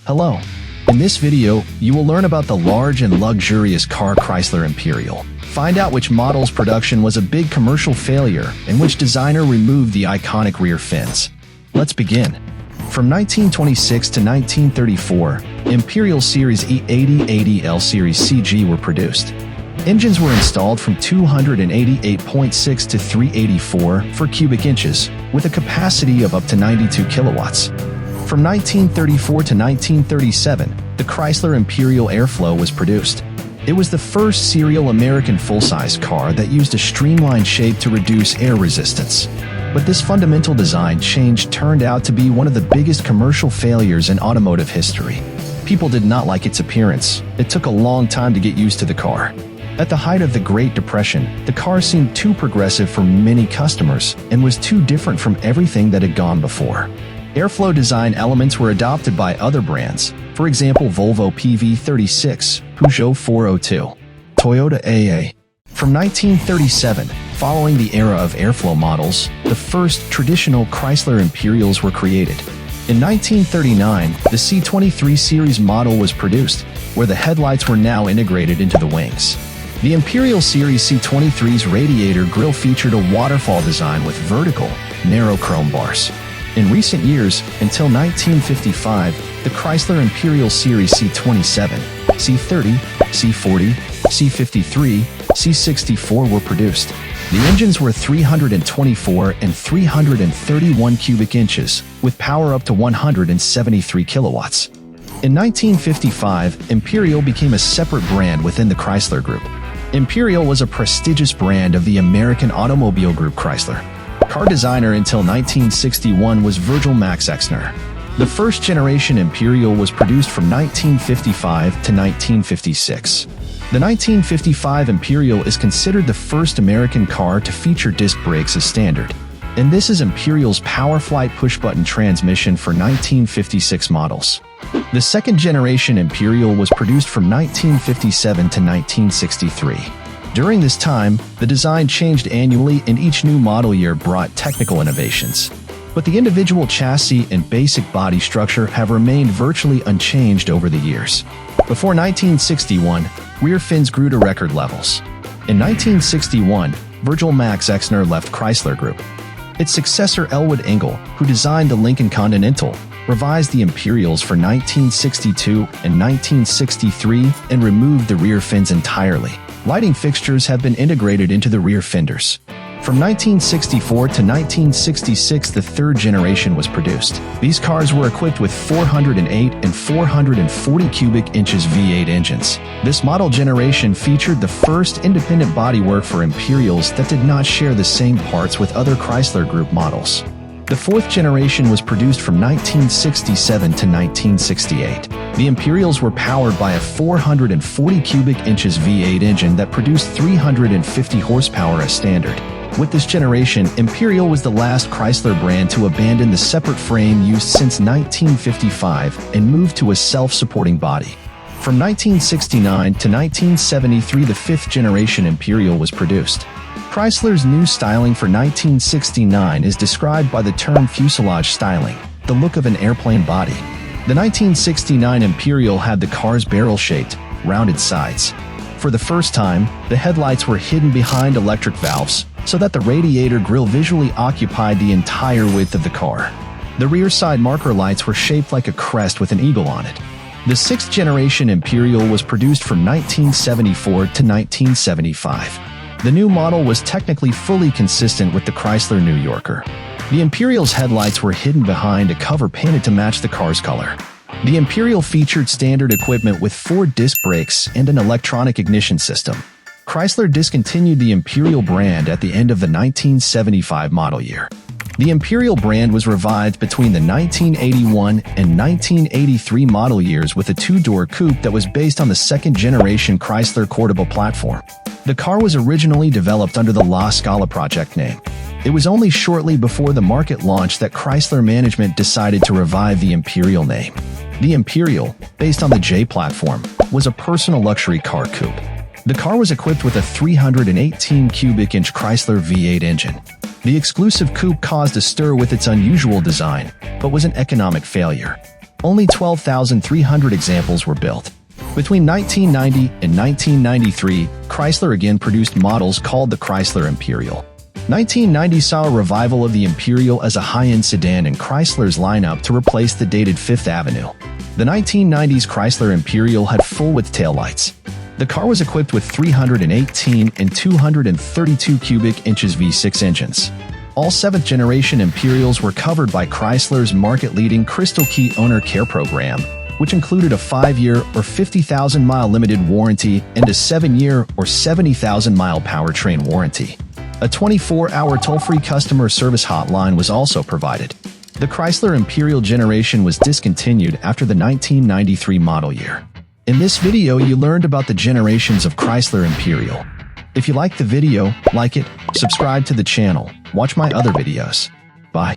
Hello. In this video, you will learn about the large and luxurious car Chrysler Imperial. Find out which model's production was a big commercial failure and which designer removed the iconic rear fins. Let's begin. From 1926 to 1934, Imperial Series E80-80L Series CG were produced. Engines were installed from 288.6 to 384 cubic inches, with a capacity of up to 92 kilowatts. From 1934 to 1937, the Chrysler Imperial Airflow was produced. It was the first serial American full-size car that used a streamlined shape to reduce air resistance. But this fundamental design change turned out to be one of the biggest commercial failures in automotive history. People did not like its appearance. It took a long time to get used to the car. At the height of the Great Depression, the car seemed too progressive for many customers and was too different from everything that had gone before. Airflow design elements were adopted by other brands, for example Volvo PV36, Peugeot 402, Toyota AA. From 1937, following the era of airflow models, the first traditional Chrysler Imperials were created. In 1939, the C23 series model was produced, where the headlights were now integrated into the wings. The Imperial Series C23's radiator grille featured a waterfall design with vertical, narrow chrome bars. In recent years, until 1955, the Chrysler Imperial Series C27, C30, C40, C53, C64 were produced. The engines were 324 and 331 cubic inches, with power up to 173 kilowatts. In 1955, Imperial became a separate brand within the Chrysler Group. Imperial was a prestigious brand of the American automobile group Chrysler. Car designer until 1961 was Virgil Max Exner. The first generation Imperial was produced from 1955 to 1956. The 1955 Imperial is considered the first American car to feature disc brakes as standard, and this is Imperial's PowerFlight push-button transmission for 1956 models. The second generation Imperial was produced from 1957 to 1963. During this time, the design changed annually and each new model year brought technical innovations. But the individual chassis and basic body structure have remained virtually unchanged over the years. Before 1961, rear fins grew to record levels. In 1961, Virgil Max Exner left Chrysler Group. Its successor Elwood Engle, who designed the Lincoln Continental, revised the Imperials for 1962 and 1963 and removed the rear fins entirely. Lighting fixtures have been integrated into the rear fenders. From 1964 to 1966, the third generation was produced. These cars were equipped with 408 and 440 cubic inches V8 engines. This model generation featured the first independent bodywork for Imperials that did not share the same parts with other Chrysler Group models. The fourth generation was produced from 1967 to 1968. The Imperials were powered by a 440 cubic inches V8 engine that produced 350 horsepower as standard. With this generation, Imperial was the last Chrysler brand to abandon the separate frame used since 1955 and move to a self-supporting body. From 1969 to 1973, the fifth generation Imperial was produced. Chrysler's new styling for 1969 is described by the term fuselage styling, the look of an airplane body. The 1969 Imperial had the car's barrel-shaped, rounded sides. For the first time, the headlights were hidden behind electric valves, so that the radiator grille visually occupied the entire width of the car. The rear side marker lights were shaped like a crest with an eagle on it. The sixth generation Imperial was produced from 1974 to 1975. The new model was technically fully consistent with the Chrysler New Yorker. The Imperial's headlights were hidden behind a cover painted to match the car's color. The Imperial featured standard equipment with 4 disc brakes and an electronic ignition system. Chrysler discontinued the Imperial brand at the end of the 1975 model year. The Imperial brand was revived between the 1981 and 1983 model years with a 2-door coupe that was based on the second-generation Chrysler Cordoba platform. The car was originally developed under the La Scala project name. It was only shortly before the market launch that Chrysler management decided to revive the Imperial name. The Imperial, based on the J platform, was a personal luxury car coupe. The car was equipped with a 318 cubic inch Chrysler V8 engine. The exclusive coupe caused a stir with its unusual design, but was an economic failure. Only 12,300 examples were built. Between 1990 and 1993, Chrysler again produced models called the Chrysler Imperial. 1990 saw a revival of the Imperial as a high-end sedan in Chrysler's lineup to replace the dated Fifth Avenue. The 1990s Chrysler Imperial had full-width taillights. The car was equipped with 318 and 232 cubic inches V6 engines. All 7th-generation Imperials were covered by Chrysler's market-leading Crystal Key Owner Care program, which included a 5-year or 50,000-mile limited warranty and a 7-year or 70,000-mile powertrain warranty. A 24-hour toll-free customer service hotline was also provided. The Chrysler Imperial generation was discontinued after the 1993 model year. In this video, you learned about the generations of Chrysler Imperial. If you liked the video, like it, subscribe to the channel, watch my other videos. Bye.